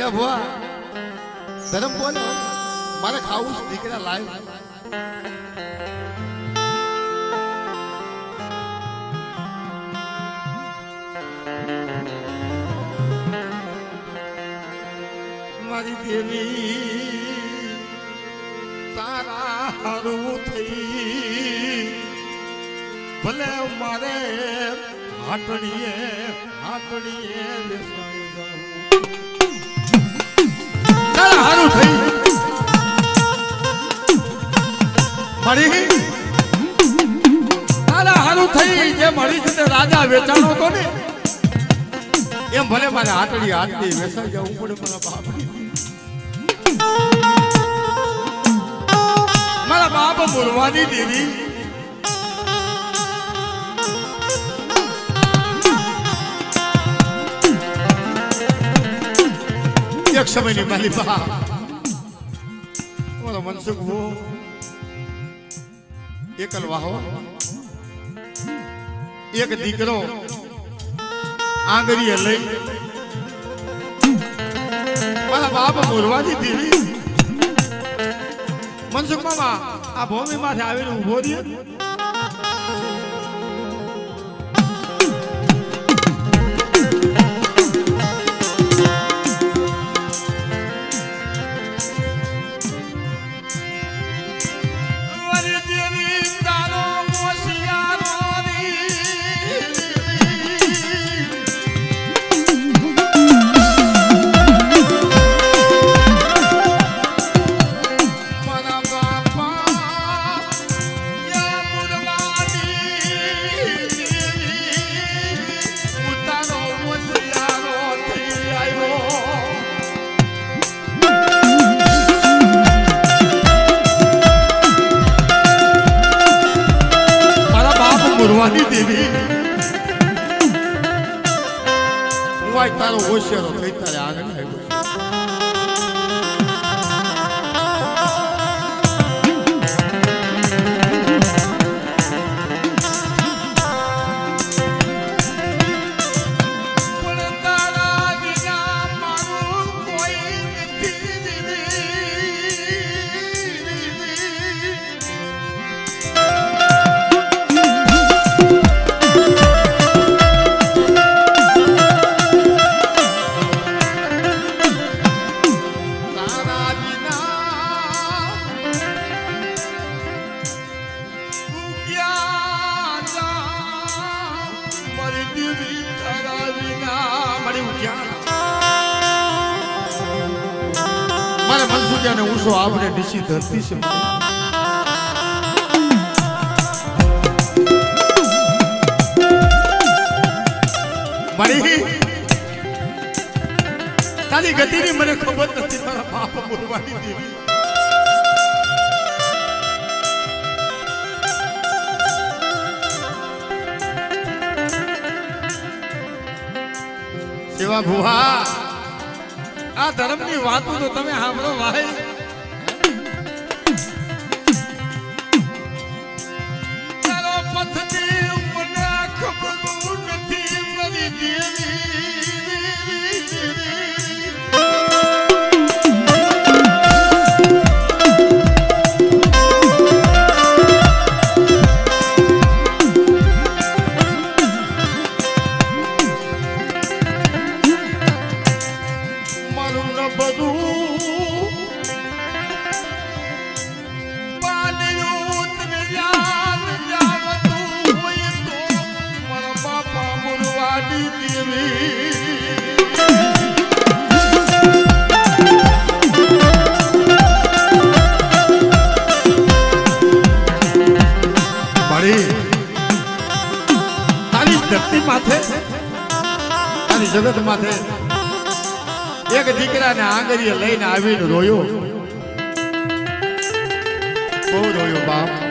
એટલે ભુવા ધરમ બોલે મારે ખાવું છે દીકરા લાવ મારી દેવી તારા હારું થઈ ભલે મારે હાટડીએ બેસાઈ જાઉં તારા હારું થઈ મારી તારા હારું થઈ જે મારી છે રાજા વેચાણો તો ને એમ ભલે મારે હાટડી વેસાઈ જવું પડે મારા બાપ મારા બાપ બોલવાની દેવી એક સમયની માલી બા મારો મનસુખ હો એકલ વાહો એક દીકરો આંગળીએ લઈ મારા બાપ બોલવાની દેવી મનસુખ મામા આ ભૂમિ માંથી આવીને ઉભો રહ્યો દેવી હું તારો હોશિયારો થઈ તારે આગળ આવ્યો મારે મનસુખિયાને ઊંચો આપણે ડીસી ધરતી છે મારી તારી ગતિની મને ખબર નથી મારા બાપ બોલવાની દેવી સેવા ભુવા આ ધર્મની વાતો તો તમે સાંભળો ભાઈ તારો પથની મને ખબર નથી મારી દેવી જગત માથે એક દીકરાને આંગળીએ લઈને આવીને રોયો બહુ રોયો બાપ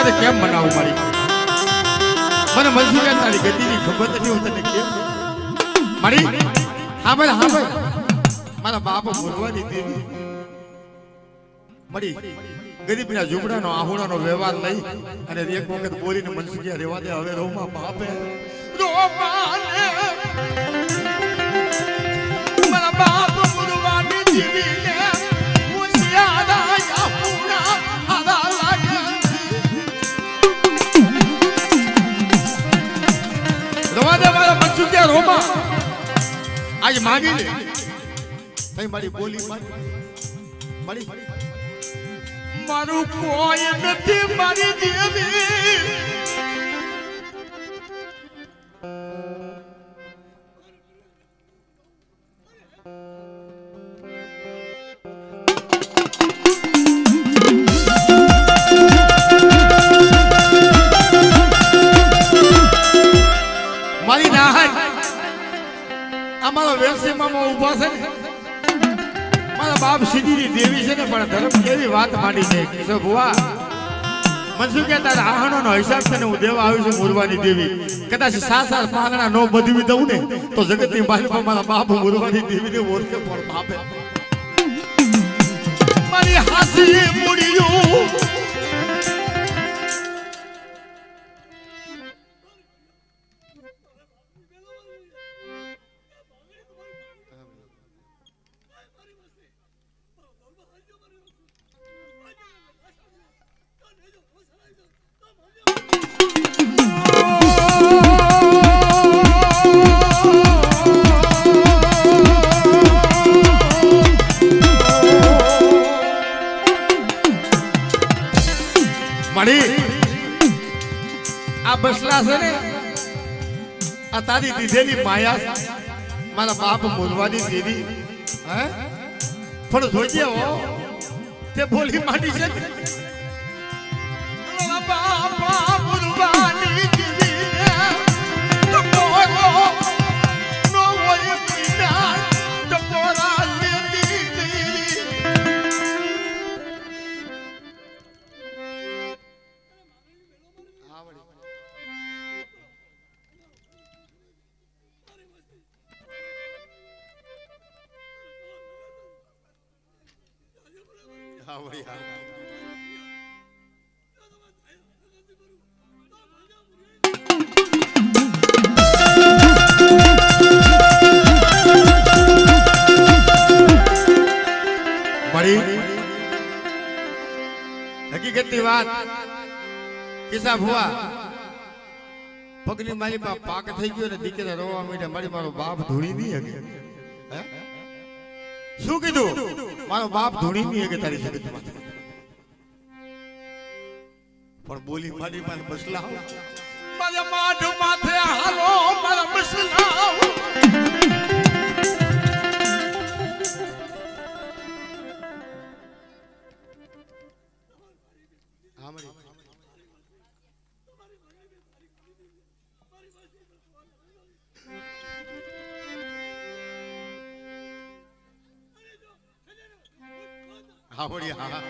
તને કેમ મનાવું મારી મને મનસુખે તારી ગતિની ખબર નથી હું તને કેમ મારી હા ભાઈ મારા બાપ બોલવાની દેવી મળી ગરીબના ઝૂંપડાનો આહુડાનો વ્યવહાર લઈ અને એક વખત બોલીને મનસુખિયા રેવા દે હવે રોમાં બાપે મારા બાપ બોલવાની દેવીને મુસિયાદા આહુડા આદા લાગે રોવા દે મારા મનસુખિયા રોમાં આજ માંગી લે તઈ મારી બોલી મારી મારું કોઈ નથી મારી દેવી મારી નાહન અમારો વેરસીમાં ઉભા છે ને મારા બાપ સીધી દેવી છે ને પણ ધર્મ કેવી વાત માંડી છે કે ભુવા મનસુખે તારા આહણોનો હિસાબ છે ને હું દેવા આવી છું મુરવાની દેવી કદાચ સાસા પાલણા નો બધી દઉં ને તો જગતની બાજુમાં મારા બાપ મુરવાની દેવીને ઓળખે પણ બાપે મારી હાસી મૂડ્યું આ બસલા છે ને આ તારી દીધેલી માયા મારા બાપ બોલવાની દેવી હે થોડું જોઈજે હો તે બોલી માંડી છે મારા બાપ બોલવાની દેવી તો બોલો નો હોય પીના તો બોરા લેતી હકીકતની વાત કિસ્સા ભુવા પગની મારી માં પાક થઈ ગયો ને દીકરા રોવા માંડ્યા મારી મારો બાપ ધૂણી નહીં હકે શું કીધું મારો બાપ ધૂણી નહીં હકે તારી જગતમાં પણ બોલી મારી પાસે બસલા મારા માઢ માથે હાલો મારા બસલા હા બોલી હા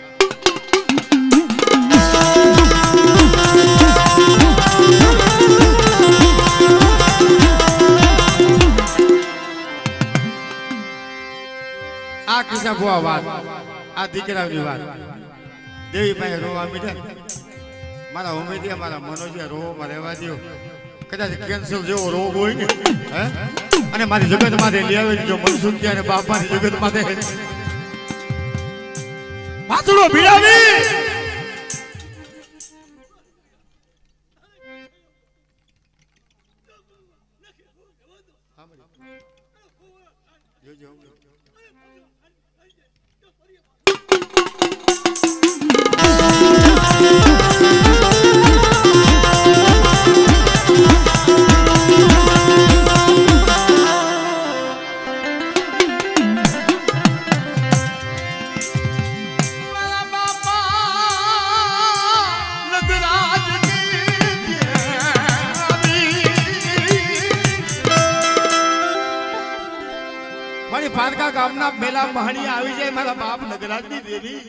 આ કિસ્સા ભુવા વાત આ દીકરાની વાત દેવી પાસે રોવા મીઠા મારા ઉમેદિયા મારા મનોજિયા રોવામાં રહેવા દો કદાચ કેન્સર જેવો રોગ હોય ને હે અને મારી જગત માથે લઈ આવે જો મનસુખિયા અને બાપાની જગત માથે માથડો ભીડાવી જોજો પારકા ગામના મેલા મહાણી આવી જાય મારા બાપ નગરાજની દેવી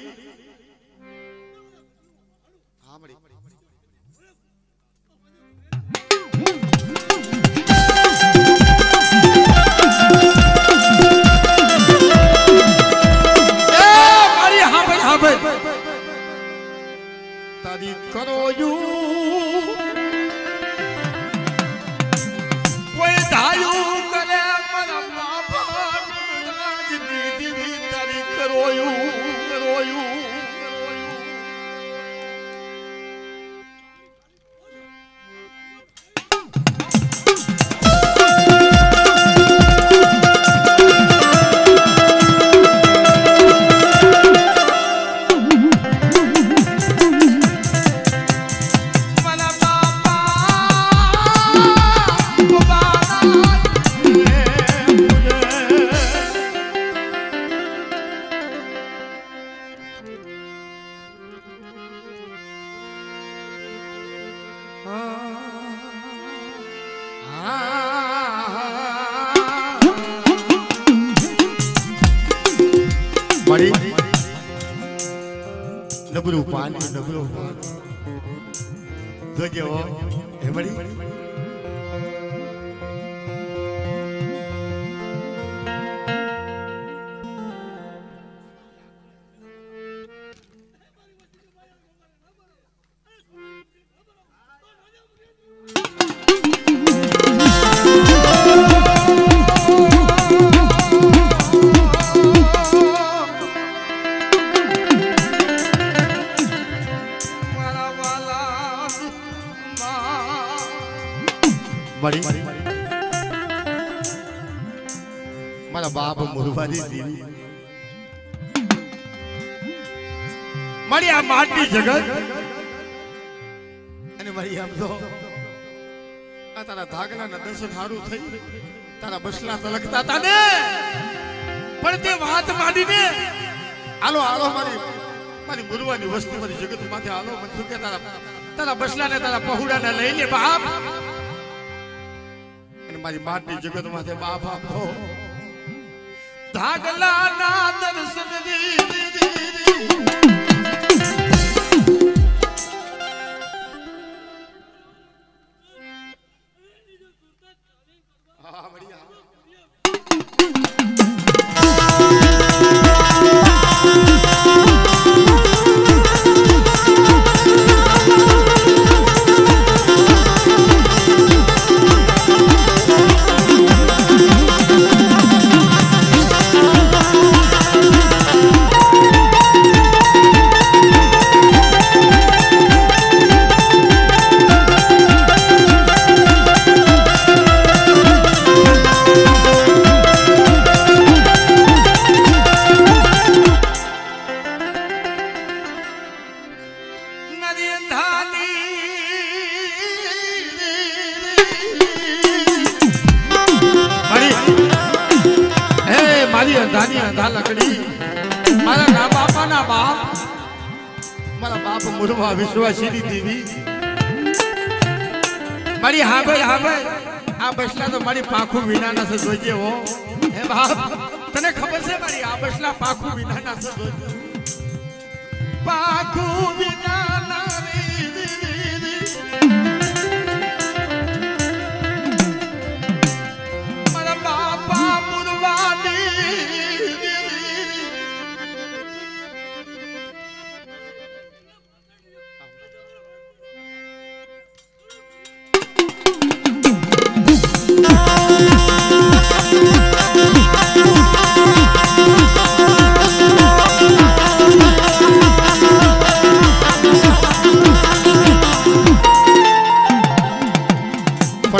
મળી નબળું પાણી નબળું જોજે હો હે મળી મારા બાપ મુરવારી દેવી મારી આ માટી જગત અને મારી આમ તો આ તારા ધાગલાના દર્શન સારું થઈ તારા બસલા તલકતા હતા ને પણ તે વાત માંડીને હાલો હાલો મારી મુરવાની વસ્તુ મારી જગત માંથી હાલો મને શું કે તારા બસલાને તારા પહોડાને લઈ લે બાપ મારી માટી જગત માથે બાપ આપો ધાગલા ના દર્શન હા બઢિયા વિશ્વાસીની દેવી મારી હા ભાઈ આ બસલા તો મારી પાખું વિનાના છે જોજે હો હે બાપ તને ખબર છે મારી આ બસલા પાખું વિનાના છે જોજે પાખું વિનાના મારા બાપા મુરવાની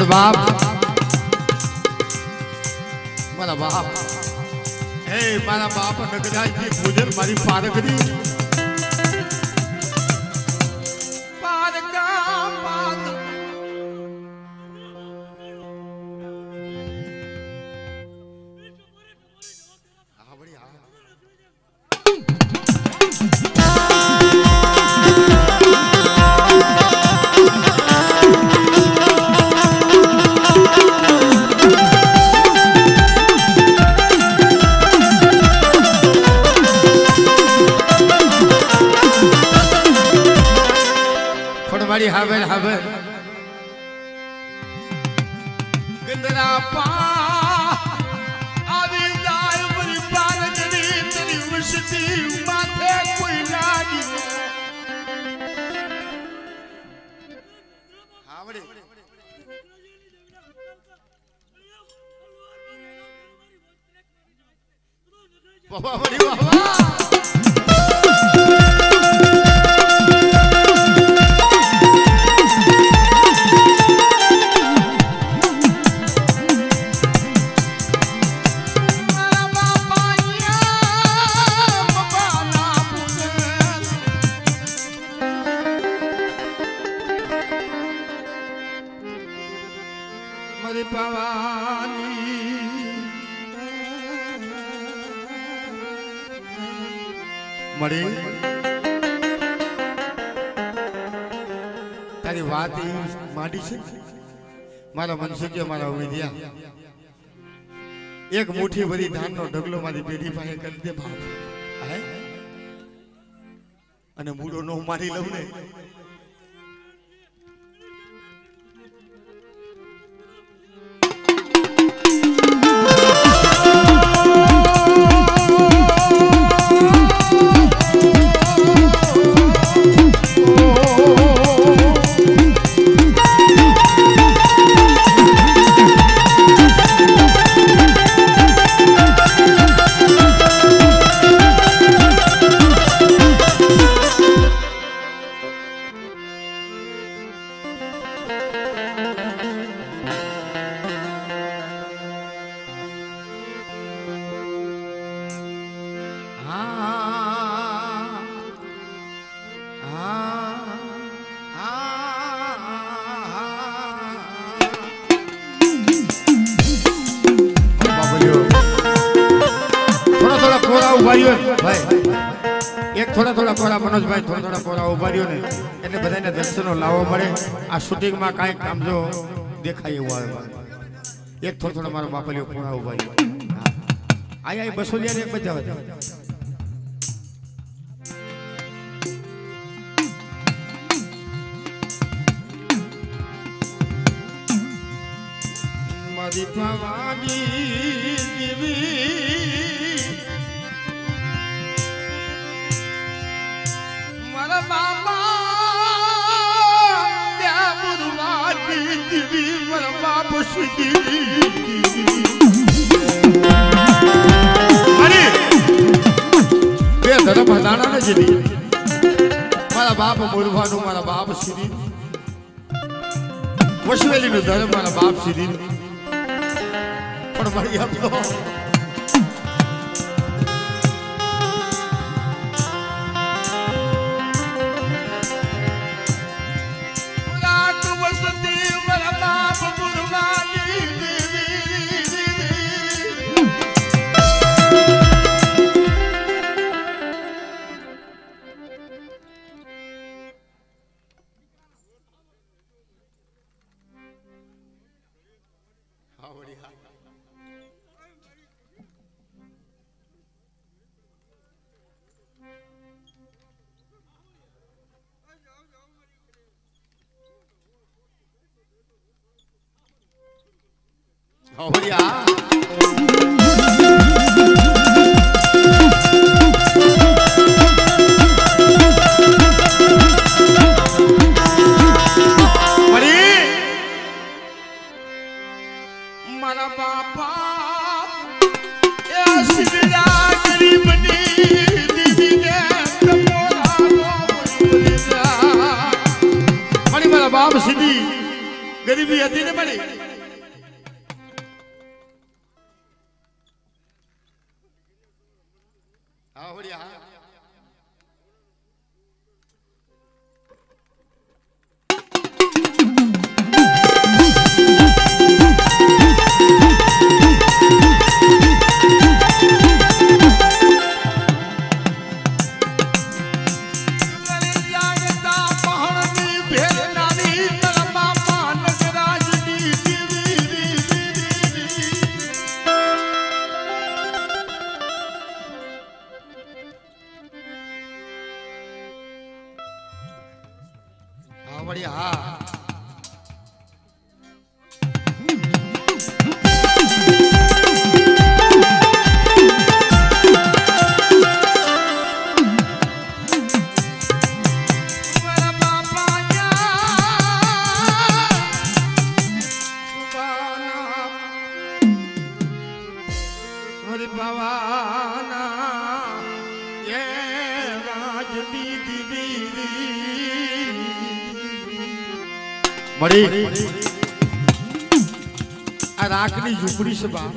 બાપ મારા બાપ હે મારા બાપ નગરાજી ભોજન મારી પારકરી હવે ગંદરા પા આવી જાય મારી પારજની તેરી ઉસતી માથે કોઈ લાગી આવડે બાબા બડી બાબા મળી તારી વાત માંડી છે મારા મનસુખે મારા વિદ્યા એક મુઠ્ઠી ભરી ધાનનો ઢગલો મારી પેઢી પાસે કરી દે બાપ અને મૂળો નો મારી લઉં ને એક થોડા કોરા મનોજભાઈ થોડા કોરા ઉભા રહ્યો ને એટલે બધાને દર્શનો લાવવો મળે. આ શૂટિંગમાં કાંઈક કામ જો દેખાય એવું આવે. એક થોડા મારો બાપલીઓ કોરા ઉભા રહ્યો. આયા બસોલિયા એક બજાવે મારી ભવાની દેવી મારા બાપા ત્યાં મુરવાડી દીવી મારા બાપ સીધી બે ધર્મ હદાણા ને જીધી મારા બાપ મુરવાનું મારા બાપ સીધી વસવેલી નું ધર્મ મારા બાપ સીધી પણ મારી આપતો મારા બાપા બાપ સીધી ગરીબી હતી ને મળી મળી આ રાખની ઝૂંપડી છે બા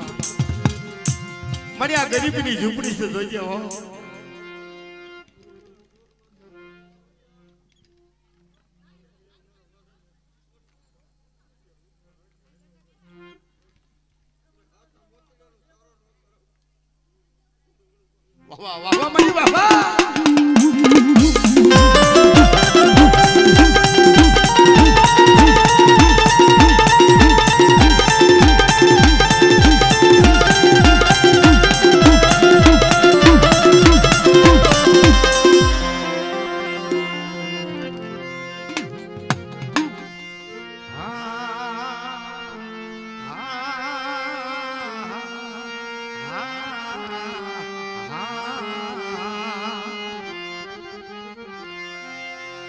મળી આ ગરીબની ઝૂંપડી છે જોજે હો વાહ વાહ વાહ મળી